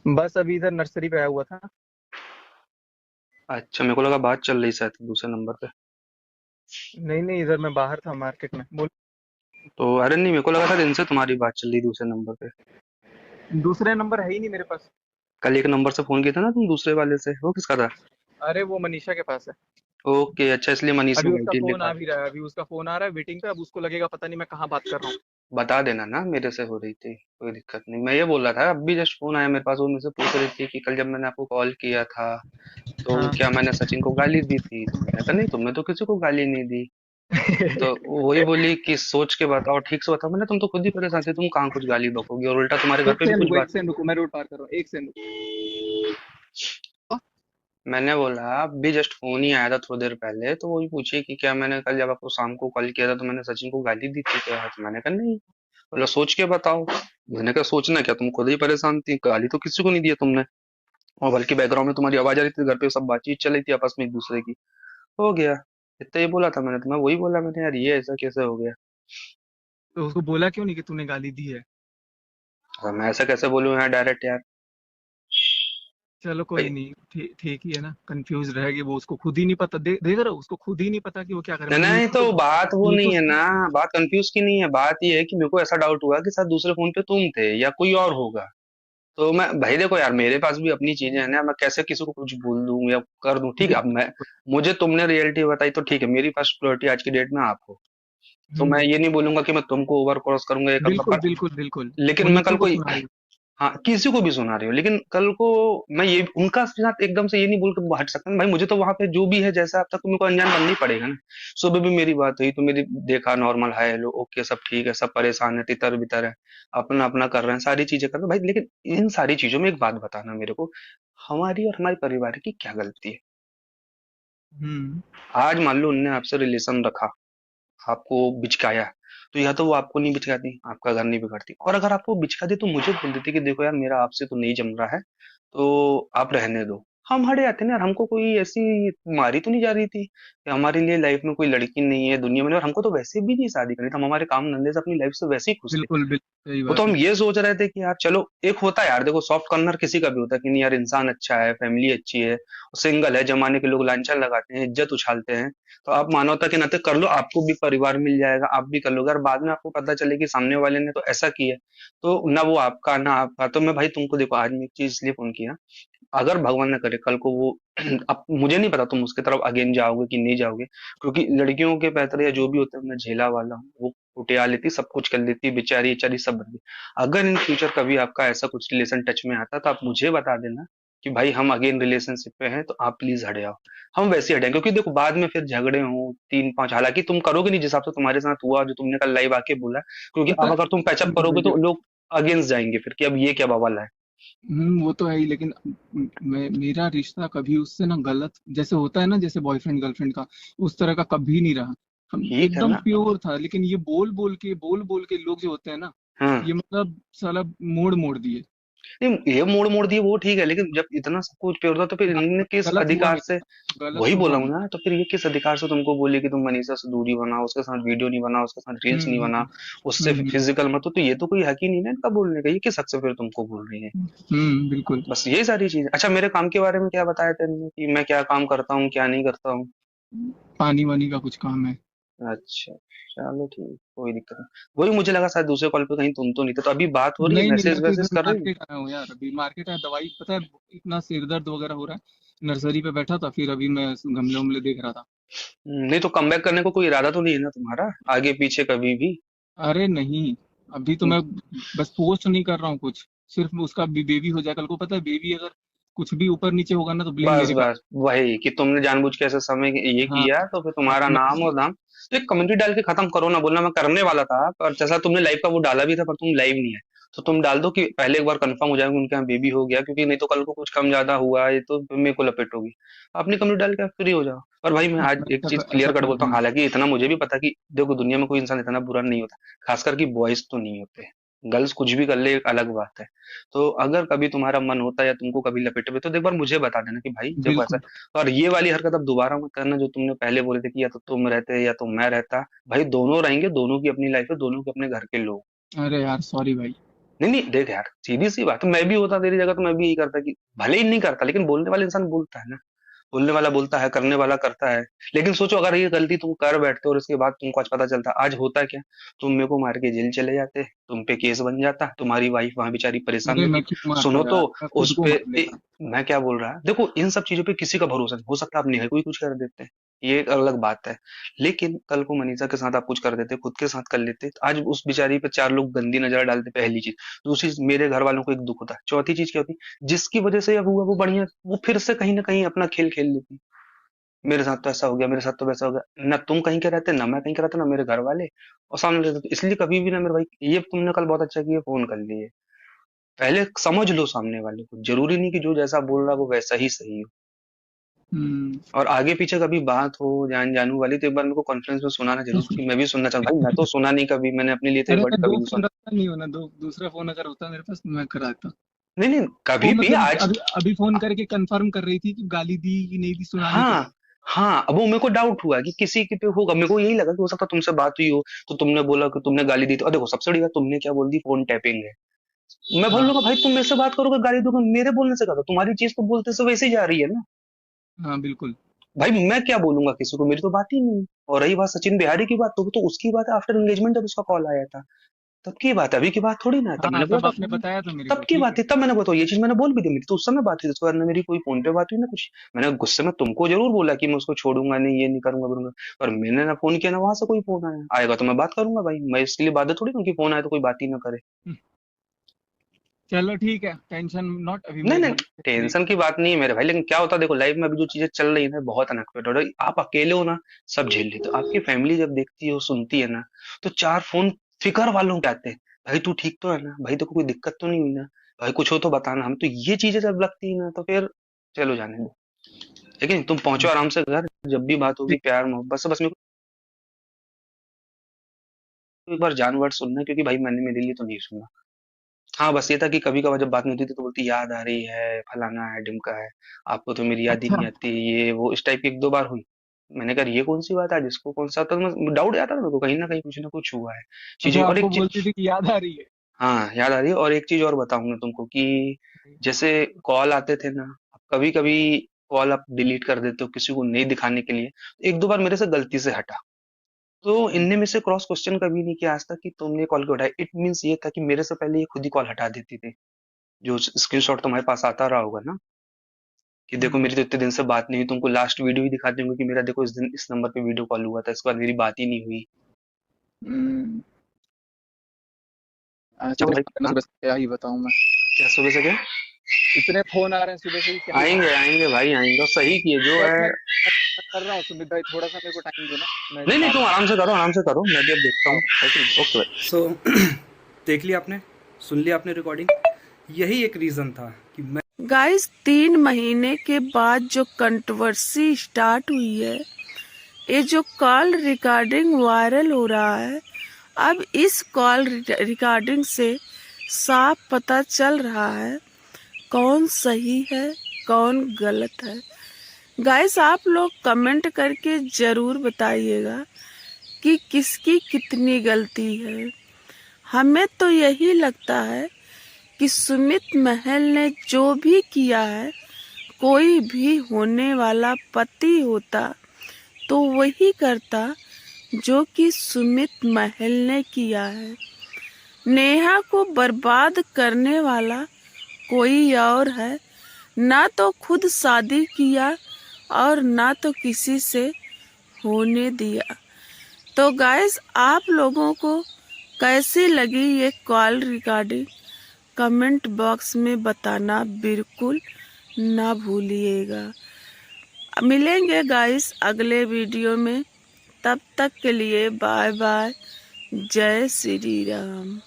बस अभी इधर नर्सरी पे आया हुआ था। अच्छा, मेरे को लगा बात चल रही शायद दूसरे नंबर पे। नहीं नहीं, इधर मैं बाहर था मार्केट में। बोल। तो अरे नहीं, मेरे को लगा था इनसे तुम्हारी बात चल रही दूसरे नंबर पे। दूसरे नंबर है ही नहीं मेरे पास। कल एक नंबर से फोन किया था ना तुम दूसरे वाले से, वो किसका था? अरे वो मनीषा के पास है। ओके, अच्छा, इसलिए मनीष अभी में उसका बैठी फोन आ लिखा। भी रहा है, अभी उसका फोन आ रहा है वेटिंग पे। अब उसको लगेगा पता नहीं मैं कहाँ बात कर रहा हूँ। बता देना ना मेरे से हो रही थी, कोई दिक्कत नहीं। मैं ये बोल रहा था, अभी जस्ट फोन आया मेरे पास, वो मुझसे पूछ रही थी कि कल जब मैंने आपको कॉल किया था तो हाँ। क्या मैंने सचिन को गाली दी थी? तो मैंने कहा नहीं, तुमने तो किसी को गाली नहीं दी। तो वही बोली कि सोच के बताओ, ठीक से बताओ। मैंने तुम तो खुद ही परेशान थे, तुम कहाँ कुछ गाली बकोगी, और उल्टा तुम्हारे घर एक पे भी सेकंड कुछ रुको, बात। एक सेकंड रुको, मैं रोड पार कर रहा हूँ, एक सेकंड रुको। मैंने बोला अभी जस्ट फोन ही आया था थोड़ी देर पहले, तो वही पूछी कि क्या मैंने कल जब आपको शाम को कॉल किया था तो मैंने सचिन को गाली दी थी क्या? तो मैंने कहा नहीं। बोला सोच के बताओ। मैंने कहा सोचना क्या, तुम खुद ही परेशान थी, गाली तो किसी को नहीं दी है तुमने। और बल्कि बैकग्राउंड में तुम्हारी आवाज आ रही थी, घर पे सब बातचीत चल रही थी आपस में एक दूसरे की। हो गया। इतना ही बोला था मैंने, तो मैं वही बोला मैंने, यार ये ऐसा कैसे हो गया? तो उसको बोला क्यों नहीं कि तूने गाली दी है? और मैं ऐसा कैसे बोलूं यार डायरेक्ट यार। चलो कोई भाई, नहीं, ठीक ठीक ही है ना। कंफ्यूज रहेगी वो, उसको खुद ही नहीं पता। देख रहे हो, उसको खुद ही नहीं पता कि वो क्या करे। मतलब नहीं तो बात वो नहीं नीतू है ना। बात कंफ्यूज की नहीं है, बात ये है कि मेरे को ऐसा डाउट हुआ कि शायद दूसरे फोन पे तुम थे या कोई और होगा। तो मैं भाई देखो यार, मेरे पास भी अपनी चीजें हैं ना, मैं कैसे किसी को कुछ बोल दूं या कर दूं? ठीक है, अब बिल्कुल मैं, बिल्कुल। मुझे तुमने रियलिटी बताई तो ठीक है, मेरी फर्स्ट प्रायोरिटी आज की डेट में आप हो। तो मैं हम्म। ये नहीं बोलूंगा कि मैं तुमको ओवर क्रॉस करूंगा ये करूंगा, बिल्कुल पर बिल्कुल बिल्कुल। लेकिन वो मैं कल नीतू को को, सुना रही हाँ, किसी को भी सुना रही हो, लेकिन कल को मैं ये उनका साथ एकदम से ये नहीं बोल के हट सकता ना भाई। मुझे तो वहां पे जो भी है जैसा अब तक तो मेरे को अनजान बनना ही पड़ेगा ना। सुबह भी मेरी बात हुई तो मेरी देखा, नॉर्मल हाय हेलो ओके सब ठीक है, सब परेशान है, तितर बितर है, अपना अपना कर रहे हैं, सारी चीजें कर रहे हैं भाई। लेकिन इन सारी चीजों में एक बात बताना मेरे को, हमारी और हमारे परिवार की क्या गलती है? हम्म। आज मान लो उनने आपसे रिलेशन रखा, आपको बिचकाया, तो या तो वो आपको नहीं बिचकाती, आपका घर नहीं बिगड़ती, और अगर आपको बिचकाती तो मुझे बोल देती कि देखो यार मेरा आपसे तो नहीं जम रहा है, तो आप रहने दो। हम हट जाते ना यार, हमको कोई ऐसी मारी तो नहीं जा रही थी कि हमारे लिए लाइफ में कोई लड़की नहीं है दुनिया में, और हमको तो वैसे भी नहीं शादी करनी थी, हम हमारे काम धंधे से अपनी लाइफ से वैसे ही खुश थे। बिल्कुल बिल्कुल सही वो तो बात हम है। ये सोच रहे थे कि यार चलो, एक होता है यार, देखो सॉफ्ट कॉर्नर किसी का भी होता है कि नहीं यार इंसान अच्छा है, फैमिली अच्छी है, सिंगल है, जमाने के लोग लांछन लगाते हैं, इज्जत उछालते हैं, तो आप मानवता के नाते कर लो, आपको भी परिवार मिल जाएगा, आप भी कर लोगे। और बाद में आपको पता चले कि सामने वाले ने तो ऐसा किया, तो ना वो आपका ना आपका। तो मैं भाई तुमको देखो, आज मैं एक चीज इसलिए फोन किया, अगर भगवान न करे कल को वो अब मुझे नहीं पता तुम उसके तरफ अगेन जाओगे कि नहीं जाओगे, क्योंकि लड़कियों के पैतरे या जो भी होते हैं मैं झेला वाला हूँ, वो कुटिया लेती, सब कुछ कर लेती, बेचारी बेचारी सब बंदी। अगर इन फ्यूचर कभी आपका ऐसा कुछ रिलेशन टच में आता तो आप मुझे बता देना कि भाई हम अगेन रिलेशनशिप पे हैं, तो आप प्लीज हट जाओ। हम वैसे हटेंगे, क्योंकि देखो बाद में फिर झगड़े हों तीन पांच, हालांकि तुम करोगे नहीं जिस हिसाब से तुम्हारे साथ हुआ, जो तुमने कल लाइव आके बोला, क्योंकि पता अब है। अगर तुम पैचअप करोगे तो लोग अगेंस्ट जाएंगे फिर कि अब ये क्या बवाल है। वो तो है ही, लेकिन मेरा रिश्ता कभी उससे ना गलत जैसे होता है ना, जैसे बॉयफ्रेंड गर्लफ्रेंड का, उस तरह का कभी नहीं रहा। हम ठीक है एकदम ना। प्योर था। लेकिन ये बोल बोल के लोग जो होते हैं ना, हाँ, ये मतलब साला मोड़ मोड़ दिए। नहीं ये मोड़ मोड़ दिए वो ठीक है, लेकिन जब इतना सब कुछ पे होता तो फिर इन्होंने किस गलत हुआ अधिकार से? मेरे, गलत वही तो बोला हुआ हूँ मेरे। ना, तो फिर ये किस अधिकार से तुमको बोले कि तुम मनीषा से दूरी बनाओ, उसके साथ वीडियो नहीं बनाओ, उसके साथ रील्स नहीं बना, उससे हम्म। फिजिकल मत, तो ये तो कोई हक ही नहीं ना इनका बोलने का, ये किस हक से फिर तुमको बोल रही है? बिल्कुल। बस यही सारी चीज। अच्छा, मेरे काम के बारे में क्या बताया था इन्होंने कि मैं क्या काम करता हूँ क्या नहीं करता हूँ? पानी वानी का कुछ काम है। अच्छा, चलो ठीक, कोई दिक्कत नहीं। वही मुझे लगा शायद दूसरे कॉल पे कहीं तुम तो नहीं थे, तो अभी बात हो रही है, नहीं नहीं, मैं मैसेज तो वैसेज इधर कर रही हो? मार्केट आया हूँ यार। अभी मार्केट आया, दवाई पता है, इतना सिर दर्द वगैरह हो रहा है। नर्सरी पे बैठा था, फिर अभी मैं गमले उमले देख रहा था। नहीं तो कमबैक करने को कोई इरादा तो नहीं है ना तुम्हारा, आगे पीछे कभी भी? अरे नहीं, अभी तो मैं बस पोस्ट नहीं कर रहा हूँ कुछ। सिर्फ उसका बेबी हो जाए कल को, पता है बेबी अगर कुछ भी ऊपर नीचे होगा ना तो ब्लेम बस मेरे पे बस वही कि तुमने जानबूझ के ऐसे समय ये हाँ किया तो फिर हाँ, तुम्हारा मैं नाम और इसलिए। दाम। तो एक कमेंट्री डाल के खत्म करो ना, बोलना मैं करने वाला था, पर जैसा तुमने लाइव का वो डाला भी था पर तुम लाइव नहीं है, तो तुम डाल दो कि पहले एक बार कंफर्म हो जाएगा उनके यहाँ बेबी हो गया, क्योंकि नहीं तो कल को कुछ कम ज्यादा हुआ ये तो मेरे को लपेट होगी। अपनी कमेंट्री डाल के आप फ्री हो जाओ। और भाई मैं आज एक चीज ऐसा क्लियर कट कर बोलता हूँ, दूंगा। हालांकि इतना मुझे भी पता कि देखो दुनिया में कोई इंसान इतना बुरा नहीं होता, खासकर कि बॉयज तो नहीं होते, गर्ल्स कुछ भी कर ले एक अलग बात है। तो अगर कभी तुम्हारा मन होता है या तुमको कभी लपेटे में, तो एक बार मुझे बता देना कि भाई देखो ऐसा। बिल्कुल। और ये वाली हरकत अब दोबारा मत करना जो तुमने पहले बोले थे कि या तो तुम रहते या तो मैं रहता। भाई दोनों रहेंगे, दोनों की अपनी लाइफ है, दोनों के अपने घर के लोग। अरे यार सॉरी भाई। नहीं नहीं देख यार, सीधी सी बात है, मैं भी होता तेरी जगह तो मैं भी यही करता कि भले ही नहीं करता, लेकिन बोलने वाला इंसान बोलता है ना। बोलने वाला बोलता है, करने वाला करता है। लेकिन सोचो अगर ये गलती तुम कर बैठते हो और इसके बाद तुमको आज पता चलता, आज होता क्या? तुम मेरे को मार के जेल चले जाते, तुम पे केस बन जाता, तुम्हारी वाइफ वहां बेचारी परेशान अरे रहती। मैं क्यों मारता सुनो तो, यार, मैं खुद उस को पे मार लेता। मैं क्या बोल रहा है, देखो इन सब चीजों पे किसी का भरोसा नहीं हो सकता, आप नेहा को ही कुछ कर देते हैं, ये एक अलग बात है। लेकिन कल को मनीषा के साथ आप कुछ कर देते, खुद के साथ कर लेते, तो आज उस बेचारी पे चार लोग गंदी नजर डालते, पहली चीज। दूसरी चीज, मेरे घर वालों को एक दुख होता है। चौथी चीज क्या होती, जिसकी वजह से अब हुआ वो बढ़िया, वो फिर से कहीं ना कहीं अपना खेल खेल लेती। मेरे साथ तो ऐसा हो गया, मेरे साथ तो वैसा हो गया, ना तुम कहीं के रहते, ना मैं कहीं का रहता, ना मेरे घर वाले, और सामने रहते। तो इसलिए कभी भी ना मेरे भाई, ये तुमने कल बहुत अच्छा किया फोन कर लिए, पहले समझ लो सामने वाले को, जरूरी नहीं कि जो जैसा बोल रहा है वो वैसा ही सही हो। हम्म। और आगे पीछे कभी बात हो जान जानू वाली तो एक बार मेरे को कॉन्फ्रेंस में सुनाना जरूर, कि मैं भी सुनना चाहता हूँ। भाई मैं तो सुना नहीं कभी, मैंने अपने लिए तो एक अरे वर्ड मैं कभी दो नहीं फोन सुना। रखता नहीं हूँ ना, दूसरा फोन अगर होता मेरे पास तो मैं कराता। नहीं नहीं, वो कभी भी मतलब आज। अभी अभी फोन करके कंफर्म कर रही थी कि गाली दी कि नहीं दी, सुनाने के लिए। हाँ हाँ, अब वो मेरे को डाउट हुआ कि किसी के पे होगा, मेरे को यही लगा कि हो सकता है तुमसे बात हुई हो, तो तुमने बोला कि तुमने गाली दी, तो देखो सबसे बड़ी बात तुमने क्या बोल दी, फोन टैपिंग है। मैं हाँ बोलूंगा भाई तुम मेरे से बात करोगे गाली दोगे, मेरे बोलने से कहा, तुम्हारी चीज तो बोलते से वैसे ही जा रही है ना। हाँ बिल्कुल। भाई मैं क्या बोलूंगा किसी को, मेरी तो बात ही नहीं है। और रही बात सचिन बिहारी की बात, तो उसकी बात है आफ्टर एंगेजमेंट जब उसका कॉल आया था, तब की बात है, अभी की बात थोड़ी ना है। तब हाँ मैंने बोला तब आपने था, बताया था मेरे तब को, की ठीक बात है। थी, तब मैंने बताया ये चीज मैंने बोल भी दी, मेरी तो उस समय बात हुई, उसके बाद ना मेरी कोई फोन पे बात हुई ना कुछ। मैंने गुस्से में तुमको जरूर बोला कि मैं उसको छोड़ूंगा नहीं, ये नहीं करूंगा करूंगा। पर मैंने ना फोन किया ना वहां से कोई फोन आया, आएगा तो मैं बात करूंगा भाई, मैं इसके लिए बात थोड़ी ना कि फोन आए तो कोई बात ही ना करे। चलो ठीक है, टेंशन नॉट, अभी नहीं मैं नहीं, घर पे फ्री। टेंशन की बात नहीं है मेरे भाई, लेकिन क्या होता है देखो लाइफ में अभी जो चीजें चल रही है ना बहुत अनएक्सपेक्टेड हो रही, आप अकेले हो ना, सब झेल लेते हो, आपकी फैमिली जब देखती हो सुनती है ना, तो चार फोन फिकर वालों के आते हैं। भाई तू ठीक तो है ना, भाई तेको कोई दिक्कत तो नहीं हुई ना, भाई कुछ हो तो बताना, हम तो ये चीजें जब लगती है ना तो फिर चलो जाने दो। लेकिन तुम पहुंचो आराम से घर, जब भी बात होगी ठीक। प्यार मोहब्बत से, बस मेरे को एक बार जान वर्ड सुनना है, क्योंकि भाई मैंने मेरे लिए तो नहीं सुना। हाँ बस ये था कि कभी कभार जब बात नहीं होती थी तो बोलती याद आ रही है, फलाना है ढिमका है, आपको तो मेरी याद ही अच्छा नहीं आती, ये वो इस टाइप की एक दो बार हुई। मैंने कहा ये कौन सी बात है, जिसको कौन सा, तो डाउट आता था मेरे को कहीं ना कहीं कुछ ना कुछ हुआ है चीजें। अच्छा, और आपको एक बोलती चीज, थी कि याद आ रही है। हाँ याद आ रही है, और एक चीज और बताऊंगा तुमको कि जैसे कॉल आते थे ना, कभी कभी कॉल आप डिलीट कर देते हो किसी को नहीं दिखाने के लिए, एक दो बार मेरे से गलती से हटा, तो इनने में से क्रॉस क्वेश्चन कभी नहीं किया आज तक कि तुमने कॉल क्यों उठाया। इट मीन्स ये था कि मेरे से पहले ये खुद ही कॉल हटा देती थी। जो स्क्रीनशॉट तुम्हारे पास आता रहा होगा ना, कि देखो हम्म। मेरी तो इतने दिन से बात नहीं हुई, तुमको लास्ट वीडियो ही दिखा दूंगा कि मेरा देखो इस दिन इस नंबर पे वीडियो कॉल हुआ था, इसके बाद मेरी बात ही नहीं हुई। हम्म। क्या अच्छा भाई, भाई, हाँ, सुबह से क्या ही बताऊं मैं। क्या सुबह से क्या? इतने फोन आ रहे हैं सुबह से ही, क्या ही आएंगे बताऊं। आएंगे भाई आएंगे, और सही किए जो बस है। मैं कर रहा हूँ सुमित भाई, थोड़ा सा मेरे को टाइम दो ना, मैं नहीं नहीं, आ तुम रहा आराम से करो, मैं भी अब देखता हूँ। हूँ। ओके भाई। सो देख लिया आपने, सुन लिया आपने रिकॉर्डिंग। यही एक रीज़न था कि मैं गाइस 3 महीने के बाद जो कंट्रोवर्सी स्टार्ट हुई है, ये जो कॉल रिकॉर्डिंग वायरल हो रहा है, अब इस कॉल रिकॉर्डिंग से साफ पता चल रहा है कौन सही है कौन गलत है। गाइस आप लोग कमेंट करके जरूर बताइएगा कि किसकी कितनी गलती है। हमें तो यही लगता है कि सुमित महल ने जो भी किया है, कोई भी होने वाला पति होता तो वही करता जो कि सुमित महल ने किया है। नेहा को बर्बाद करने वाला कोई और है, ना तो खुद शादी किया और ना तो किसी से होने दिया। तो गाइस आप लोगों को कैसी लगी ये कॉल रिकॉर्डिंग, कमेंट बॉक्स में बताना बिल्कुल ना भूलिएगा। मिलेंगे गाइस अगले वीडियो में, तब तक के लिए बाय बाय, जय श्री राम।